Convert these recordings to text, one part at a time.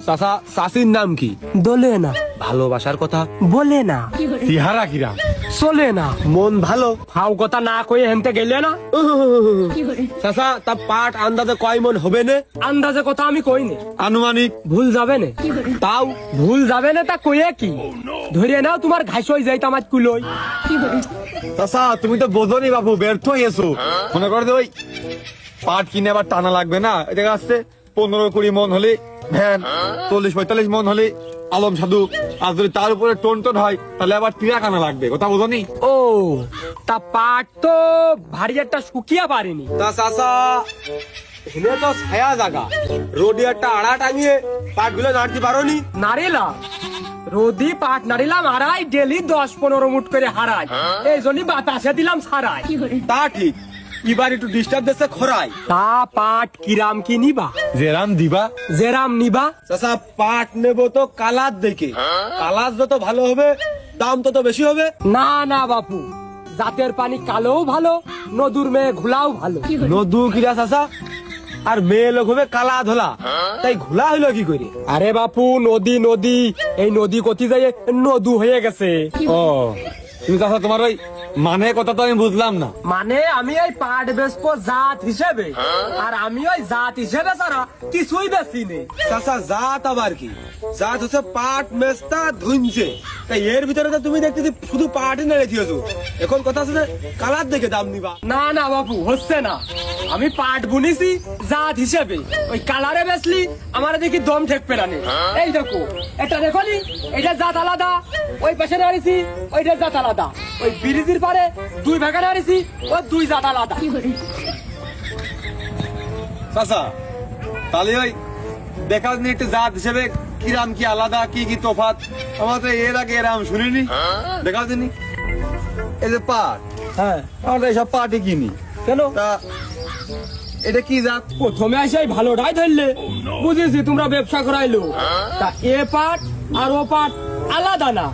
চাচা চাচির নাম কি? দোলে না, ভালোবাসার কথা বলে না, তিহারা কিরা? চলে না, মন ভালো। ফাও কথা না কয়ে হেনতে গেলে না। চাচা তা পাট আন্দাজে কয় মন হবে না? আন্দাজে কথা আমি কইনি, আনুমানিক ভুল যাবে না। তাও ভুল যাবে না তা কয়ে কি? ধরিয়ে নাও তোমার ঘাস হয়ে যাই আমার কুলোই। চাচা তুমি তো বোঝনি বাবু, ব্যর্থ হয়েছো। মনে করো যে ওই পাট কিনে আবার টানা লাগবে না, এটা আসছে 15-20 মন হলে ভ্যান, 40-45 মন হলে আলম সাধু, আর যদি তার উপরে টন টন হয় তাহলে আবার টিরা কানা লাগবে, কথা বোঝনি? ও তা পাট তো ভারী একটা শুকিয়া পারিনি। তা চাচা এখানে তো ছায়া জায়গা, রোডে একটা আড়া টাঙিয়ে পাট গুলো নাড়তে পারো নি? নারিলাম রোদি পাট নারিলাম হারাই, ডেলি 10-15 মুঠ করে হারাই, এই জন্যই বাতাসে দিলাম ছাড়াই। তা ঠিক, এবার একটু ডিস্টার্ব দিচ্ছে খরাই। তা পাট কিরাম কি নিবা? জেরাম দিবা? জেরাম নিবা? চাচা পাট নেবো তো কালার দেখে, কালার যত ভালো হবে দাম তত বেশি হবে। না না বাপু, জাতের পানি কালোও ভালো, নদুর মেয়ে ঘোলাও ভালো। নদু কিরা চাচা? আর মেয়ে লোক হবে কালা ধোলা, তাই ঘোলা হইলো কি করে? আরে বাপু নদী নদী, এই নদী কতি যায় নদু হয়ে গেছে। ও তুমি চাচা তোমার ওই মানে কথা তো আমি বুঝলাম না। মানে আমি ওই পাট বেচবো জাত হিসেবে, আর আমি ওই জাত হিসেবে ছাড়া কিছুই বেশি নেই। চাচা জাত আবার কি? জাত হচ্ছে পাট মেস্তা ধুনছে, তাই এর ভিতরে তো তুমি দেখতেছি শুধু পাটই নেড়ে দিয়েছো। এখন কথা আছে যে কালার দেখে দাম নিবা। না না বাপু, হচ্ছে না। আমি পাট বুনিছি জাত হিসেবে, ওই কালারে বেচলি আমার দেখি দম ঠেকবে না নে। এই দেখো, এটা দেখো নি, এটা জাত আলাদা, ওই পাশে নাড়িছি ওইটা জাত আলাদা, ওই ব্রিজের পারে 2 ভাগে নাড়িছি ওই 2 জাত আলাদা। চাচা তাহলে ওই দেখা যাচ্ছে একটু জাত হিসেবে কিরাম কি আলাদা, কি কি তফাৎ, আমার তো এর আগে এরাম শুনিনি। দেখা যাচ্ছে এই যে পাট, হ্যাঁ, আমরা এইসব পাটই কিনি, কেন? তা এটা কি জাত? প্রথমে আসে ভালোটাই ধরলে, বুঝেছি তোমরা ব্যবসা করাইলো। তা এ পাট আর ও পাট আলাদা না,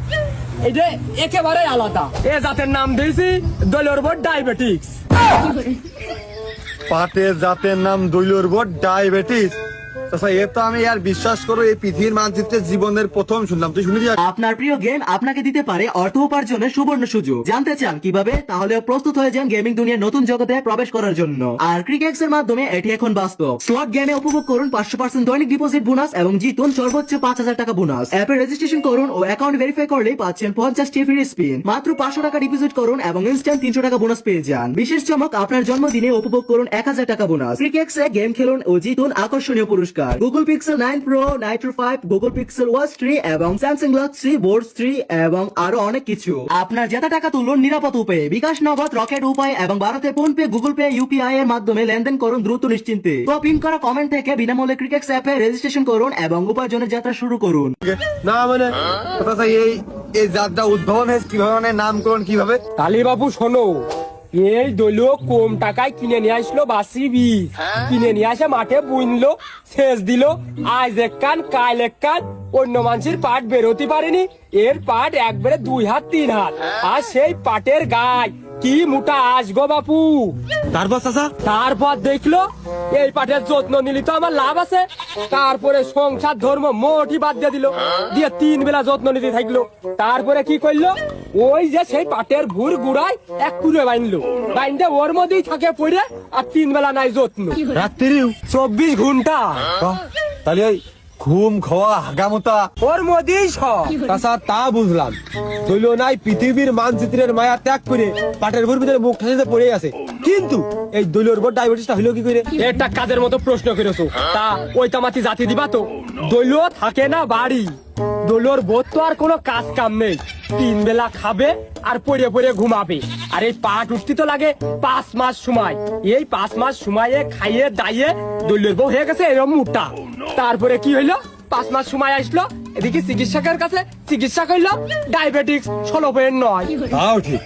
এটা একেবারে আলাদা। এ জাতের নাম দিয়েছি দলের উপর ডায়াবেটিক্স। পাটের জাতের নাম দৈলর বোর্ড ডায়াবেটিস। আচ্ছা এ তো আমি আর বিশ্বাস করো এই পৃথিবীর মানচিত্রে জীবনের প্রথম শুনলাম, তুই শুনেছি? আপনার প্রিয় গেম আপনাকে দিতে পারে অর্থ উপার্জনের সুবর্ণ সুযোগ। জানতে চান কিভাবে? তাহলে প্রস্তুত হয়ে যান গেমিং দুনিয়ার নতুন জগতে প্রবেশ করার জন্য। আর ক্রিকেক্স এর মাধ্যমে এটি এখন বাস্তব। স্লট গেমে উপভোগ করুন 500% দৈনিক ডিপোজিট বোনাস এবং জিতুন সর্বোচ্চ 5000 টাকা বোনাস। অ্যাপে রেজিস্ট্রেশন করুন ও অ্যাকাউন্ট ভেরিফাই করলেই পাচ্ছেন 50টি ফ্রি স্পিন। মাত্র 500 টাকা ডিপোজিট করুন এবং ইনস্ট্যান্ট 300 টাকা বোনাস পেয়ে যান। বিশেষ চমক, আপনার জন্মদিনে উপভোগ করুন 1000 টাকা বোনাস। ক্রিকেক্স এ গেম খেলুন ও জিতুন আকর্ষণীয় পুরস্কার। Google pixel 9 pro, Nitro 5, Google pixel watch 3 এবং স্যামসাং গ্যালাক্সি 3 বোর্ড 3 এবং আরো অনেক কিছু। আপনার জেতা টাকা তুলুন নিরাপদ উপায়ে। বিকাশ, নগদ, রকেট উপায় এবং ভারতে phone pay, Google pay, UPI এর মাধ্যমে লেনদেন করুন দ্রুত নিশ্চিন্তে। তো পিন করা কমেন্ট থেকে বিনামূল্যে ক্রিকেক্স অ্যাপে রেজিস্ট্রেশন করুন এবং উপার্জনের যাত্রা শুরু করুন। না মানে কথা এই এই জাতটা উদ্ভাবন হয়েছে কিভাবে, মানে নামকরণ কিভাবে? তালি বাবু শোনো, এই দলীয় কম টাকায় কিনে নিয়ে আসলো বাসি বীজ, কিনে নিয়ে আসে মাঠে বুনলো, সেচ দিল, আজ এক কান কাল এক কান, অন্য মানুষের পাট বেরোতে পারেনি, এর পাট একবারে 2 হাত 3 হাত, আর সেই পাটের গায়ে কি মোটা আসগো বাপু। তারপর চাচা? তারপর দেখলো এই পাটের যত্ন নিলি তো আমার লাভ আছে, তারপরে সংসার ধর্ম মোটি বাদ দিয়ে দিল, দিয়ে 3 বেলা যত্ন নিতে থাকলো। তারপরে কি করলো, ওই যে সেই পাটের ভুর গুড়ায় এক কুড়ে বাইনলো, বাইনটা ওর মধ্যেই থাকে পড়ে, আর 3 বেলা নাই যত্ন, রাত্রিও 24 ঘন্টা তাহলে ওই ঘুম খাওয়া হাগামোতা ওর মধ্যেই সব। চাচা তা বুঝলাম, হইল নাই পৃথিবীর মানচিত্রের মায়া ত্যাগ করে পাটের ভুর ভিতরে মুখ ঠাসিতে পড়ে আছে, কিন্তু এই দলীয় বোর্ড ডায়াবেটিসটা হইলো কি করে? এটা কাজের মতো প্রশ্ন করেছো, তা ওই তামাতি জাতি দিবা তো? দলীয় থাকে না বাড়ি, দলীয়র বোধ তো আর কোনো কাজ কাম নেই, 3 বেলা খাবে আর পড়ে পড়ে ঘুমাবে, আর এই পাট উঠতে তো লাগে 5 মাস সময়, এই 5 মাস সময়ে খাইয়ে দাইয়ে দলীয়র বউ হয়ে গেছে এরকম মোটা। তারপরে কি হইলো, 5 মাস সময় আসলো, এদিকে চিকিৎসকের কাছে চিকিৎসা করলো, ডায়াবেটিক্স 16.9। তাও ঠিক,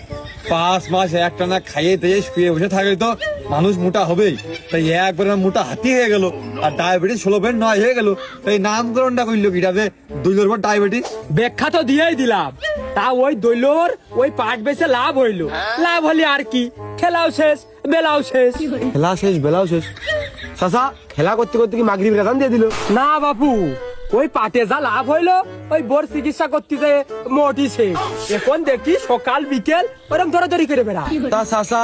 5 মাস একটানা খাইয়ে দিয়ে শুয়ে বসে থাকলে তো মানুষ মোটা হবেই, তাই একবার মোটা হাতি হয়ে গেল, আর ডায়াবেটিস 16.9 হয়ে গেল, তাই নামকরণটা করলো কিটা যে দলীয় বোর্ড ডায়াবেটিস? ব্যাখ্যা তো দিয়েই দিলাম। তা ওই দৈলর ওই পাট বেচে লাভ হইলো, লাভ হলে আর কি, খেলাও শেষ বেলাও শেষ। খেলা শেষ বেলাও শেষ। চাচা খেলা করতে করতে কি মাগরিব রাজান দিয়ে দিল? না বাপু, ওই পাটে যা লাভ হইলো ওই বোর চিকিৎসা করতে যে মোটিছে এখন দেখি সকাল বিকেল ওরম ধরাধরি করে বেড়া। তা চাচা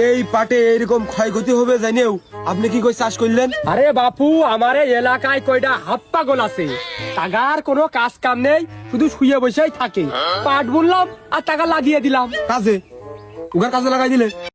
এই পাটে এইরকম ক্ষয়ক্ষতি হবে জানেও আপনি কি কই চাষ করলেন? আরে বাপু আমার এই এলাকায় কয়টা হাত পাগল আছে, টাকার কোনো কাজ কাম নেই, শুধু শুয়ে বসেই থাকে। পাট বুনলাম আর টাকা লাগিয়ে দিলাম। কাজে উগার কাজে লাগাই দিলে